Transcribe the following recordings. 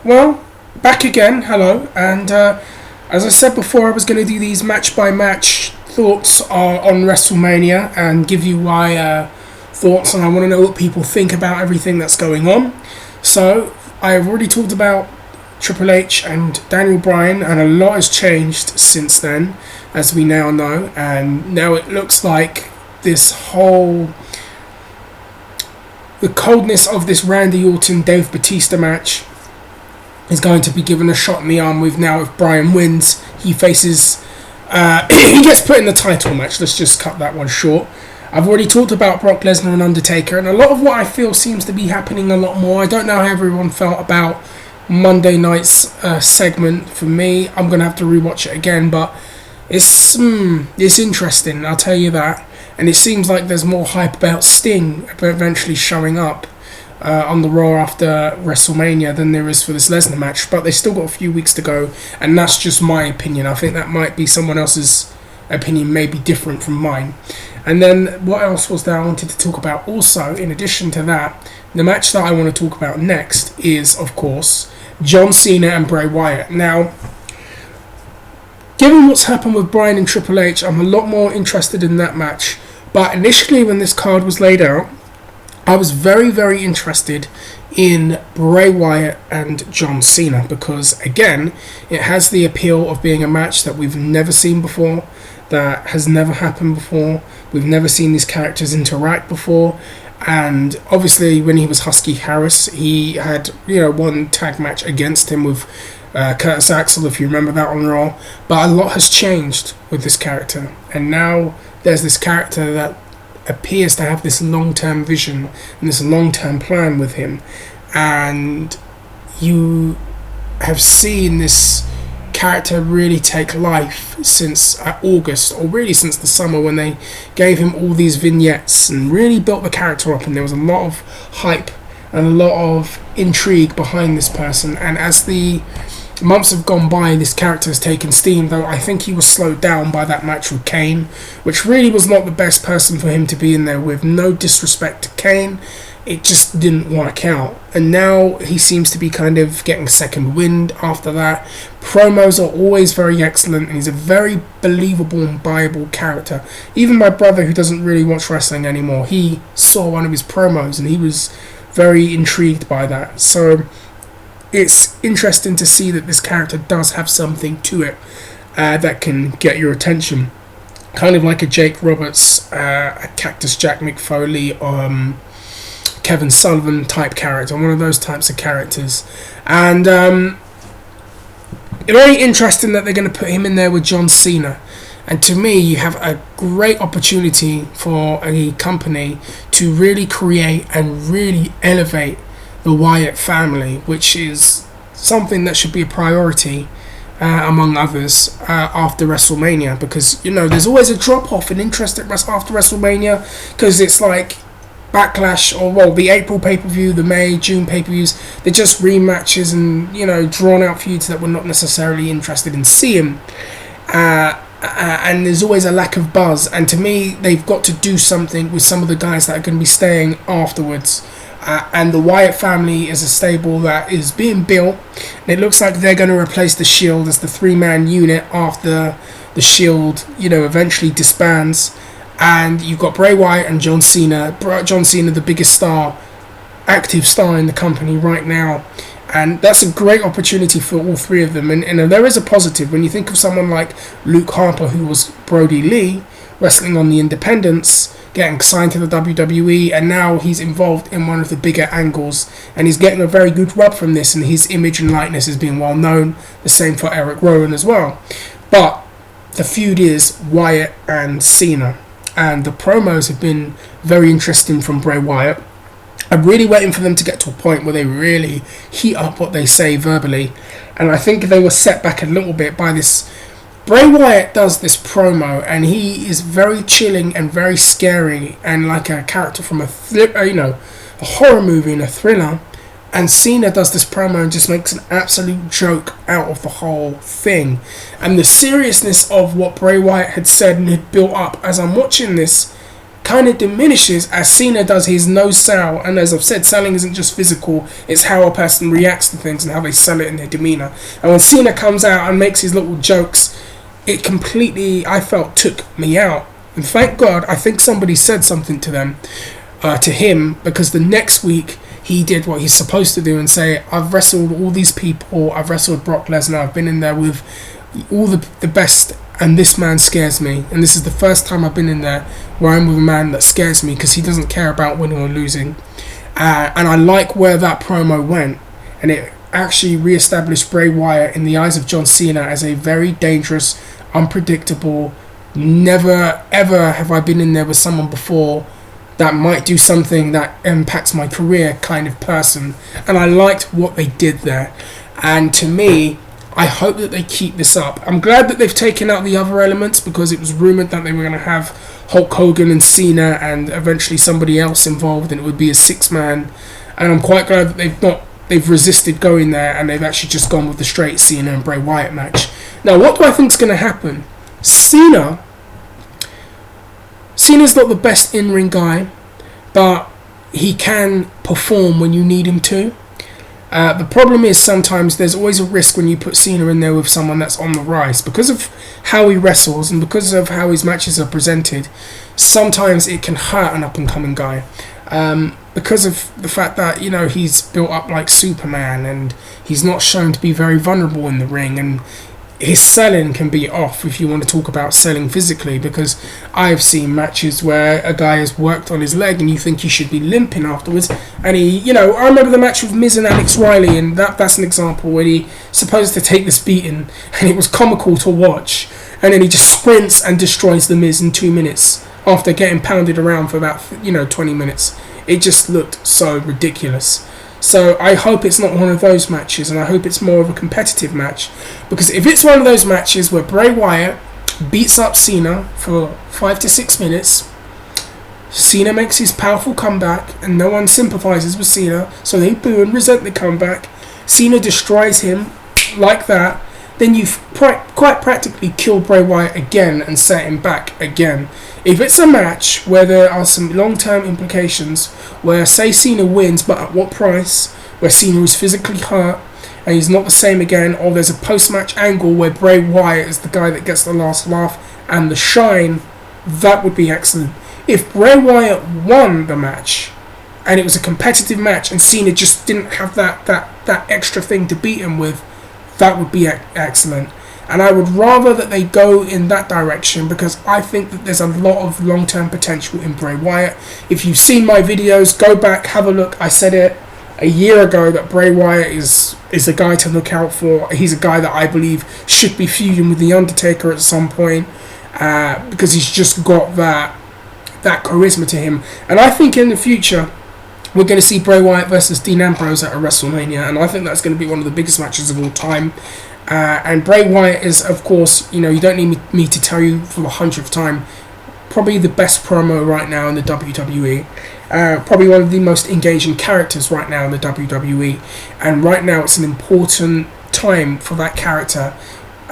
Well, back again, hello, and as I said before, I was going to do these match-by-match thoughts on WrestleMania and give you my thoughts, and I want to know what people think about everything that's going on. So, I've already talked about Triple H and Daniel Bryan, and a lot has changed since then, as we now know, and now it looks like this whole... the coldness of this Randy Orton-Dave Batista match is going to be given a shot in the arm with now. If Bryan wins, he faces... he gets put in the title match. Let's just cut that one short. I've already talked about Brock Lesnar and Undertaker, and a lot of what I feel seems to be happening a lot more. I don't know how everyone felt about Monday night's segment. For me, I'm going to have to rewatch it again, but it's interesting, I'll tell you that. And it seems like there's more hype about Sting eventually showing up on the Raw after WrestleMania than there is for this Lesnar match. But they still got a few weeks to go, and that's just my opinion. I think that might be someone else's opinion, may be different from mine. And then what else was there I wanted to talk about? Also, in addition to that, the match that I want to talk about next is, of course, John Cena and Bray Wyatt. Now, given what's happened with Bryan and Triple H, I'm a lot more interested in that match. But initially, when this card was laid out, I was very, very interested in Bray Wyatt and John Cena because, again, it has the appeal of being a match that we've never seen before, that has never happened before. We've never seen these characters interact before. And obviously, when he was Husky Harris, he had, one tag match against him with Curtis Axel, if you remember that on Raw. But a lot has changed with this character, and now there's this character that appears to have this long-term vision and this long-term plan with him, and you have seen this character really take life since August, or really since the summer, when they gave him all these vignettes and really built the character up, and there was a lot of hype and a lot of intrigue behind this person. And as the months have gone by, this character has taken steam, though I think he was slowed down by that match with Kane, which really was not the best person for him to be in there with. No disrespect to Kane, it just didn't work out. And now he seems to be kind of getting second wind after that. Promos are always very excellent, and he's a very believable and buyable character. Even my brother, who doesn't really watch wrestling anymore, he saw one of his promos and he was very intrigued by that. So it's interesting to see that this character does have something to it that can get your attention. Kind of like a Jake Roberts, a Cactus Jack McFoley, Kevin Sullivan type character, one of those types of characters. And very interesting that they're going to put him in there with John Cena. And to me, you have a great opportunity for a company to really create and really elevate the Wyatt family, which is something that should be a priority among others after WrestleMania, because there's always a drop-off in interest after WrestleMania, because it's like Backlash, or the April pay-per-view, the May, June pay-per-views, they're just rematches and drawn-out feuds that we're not necessarily interested in seeing. And there's always a lack of buzz, and to me, they've got to do something with some of the guys that are going to be staying afterwards. And the Wyatt family is a stable that is being built, and it looks like they're going to replace the Shield as the three-man unit after the Shield, eventually disbands. And you've got Bray Wyatt and John Cena. John Cena, the biggest star, active star in the company right now. And that's a great opportunity for all three of them. And there is a positive. When you think of someone like Luke Harper, who was Brody Lee, wrestling on the independents, getting signed to the WWE, and now he's involved in one of the bigger angles, and he's getting a very good rub from this, and his image and likeness is being well known. The same for Eric Rowan as well. But the feud is Wyatt and Cena, and the promos have been very interesting from Bray Wyatt. I'm really waiting for them to get to a point where they really heat up what they say verbally, and I think they were set back a little bit by this. Bray Wyatt does this promo, and he is very chilling and very scary, and like a character from a horror movie and a thriller. And Cena does this promo and just makes an absolute joke out of the whole thing. And the seriousness of what Bray Wyatt had said and had built up, as I'm watching this, kind of diminishes as Cena does his no sell. And as I've said, selling isn't just physical, it's how a person reacts to things and how they sell it in their demeanour. And when Cena comes out and makes his little jokes, it completely, I felt, took me out. And thank God, I think somebody said something to him, because the next week he did what he's supposed to do and say, I've wrestled all these people, I've wrestled Brock Lesnar, I've been in there with all the best, and this man scares me. And this is the first time I've been in there where I'm with a man that scares me, because he doesn't care about winning or losing. And I like where that promo went, and it actually re-established Bray Wyatt in the eyes of John Cena as a very dangerous, unpredictable, never ever have I been in there with someone before that might do something that impacts my career kind of person. And I liked what they did there. And to me, I hope that they keep this up. I'm glad that they've taken out the other elements, because it was rumoured that they were going to have Hulk Hogan and Cena and eventually somebody else involved, and it would be a 6-man. And I'm quite glad that they've resisted going there, and they've actually just gone with the straight Cena and Bray Wyatt match. Now, what do I think is going to happen? Cena's not the best in-ring guy, but he can perform when you need him to. The problem is sometimes there's always a risk when you put Cena in there with someone that's on the rise. Because of how he wrestles and because of how his matches are presented, sometimes it can hurt an up-and-coming guy. Because of the fact that, he's built up like Superman and he's not shown to be very vulnerable in the ring, and his selling can be off if you want to talk about selling physically, because I've seen matches where a guy has worked on his leg and you think he should be limping afterwards, and he, I remember the match with Miz and Alex Riley, and that's an example where he supposed to take this beating and it was comical to watch, and then he just sprints and destroys the Miz in 2 minutes after getting pounded around for about 20 minutes. It just looked so ridiculous. So I hope it's not one of those matches, and I hope it's more of a competitive match. Because if it's one of those matches where Bray Wyatt beats up Cena for 5 to 6 minutes, Cena makes his powerful comeback and no one sympathises with Cena, so they boo and resent the comeback, Cena destroys him like that, then you've quite practically killed Bray Wyatt again and set him back again. If it's a match where there are some long-term implications, where say Cena wins but at what price, where Cena is physically hurt and he's not the same again, or there's a post-match angle where Bray Wyatt is the guy that gets the last laugh and the shine, that would be excellent. If Bray Wyatt won the match and it was a competitive match and Cena just didn't have that extra thing to beat him with, that would be excellent. And I would rather that they go in that direction, because I think that there's a lot of long-term potential in Bray Wyatt. If you've seen my videos, go back, have a look. I said it a year ago that Bray Wyatt is a guy to look out for. He's a guy that I believe should be feuding with The Undertaker at some point, because he's just got that charisma to him. And I think in the future we're going to see Bray Wyatt versus Dean Ambrose at a WrestleMania, and I think that's going to be one of the biggest matches of all time. And Bray Wyatt is, of course, you don't need me to tell you for the 100th time, probably the best promo right now in the WWE. Probably one of the most engaging characters right now in the WWE. And right now it's an important time for that character,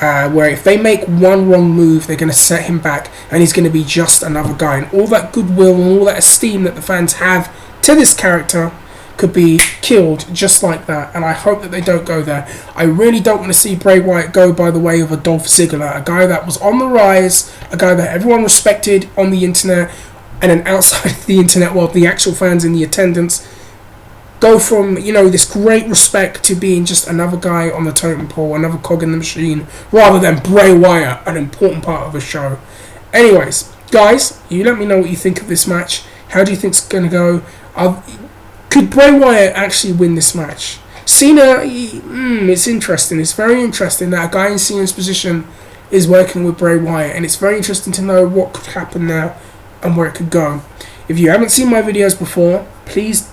where if they make one wrong move, they're going to set him back and he's going to be just another guy. And all that goodwill and all that esteem that the fans have to this character could be killed just like that, and I hope that they don't go there. I really don't want to see Bray Wyatt go by the way of a Dolph Ziggler, a guy that was on the rise, a guy that everyone respected on the internet, and then outside the internet, well, the actual fans in the attendance, go from, this great respect to being just another guy on the totem pole, another cog in the machine, rather than Bray Wyatt, an important part of the show. Anyways, guys, you let me know what you think of this match. How do you think it's going to go? Could Bray Wyatt actually win this match? Cena, it's interesting. It's very interesting that a guy in Cena's position is working with Bray Wyatt, and it's very interesting to know what could happen there and where it could go. If you haven't seen my videos before, please,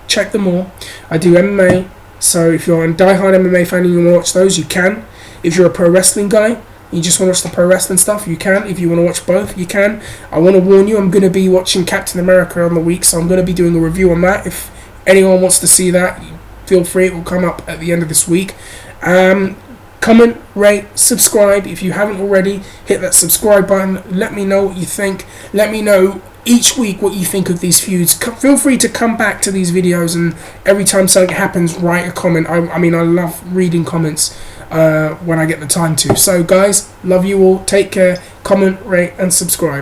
check them all. I do MMA, so if you're a diehard MMA fan and you want to watch those, you can. If you're a pro wrestling guy, you just want to watch the pro wrestling stuff, you can. If you want to watch both, you can. I want to warn you, I'm going to be watching Captain America on the week, so I'm going to be doing a review on that. If anyone wants to see that, feel free. It will come up at the end of this week. Comment, rate, subscribe. If you haven't already, hit that subscribe button. Let me know what you think. Let me know each week what you think of these feuds. Feel free to come back to these videos, and every time something happens, write a comment. I mean, I love reading comments when I get the time to. So guys, love you all. Take care. Comment, rate, and subscribe.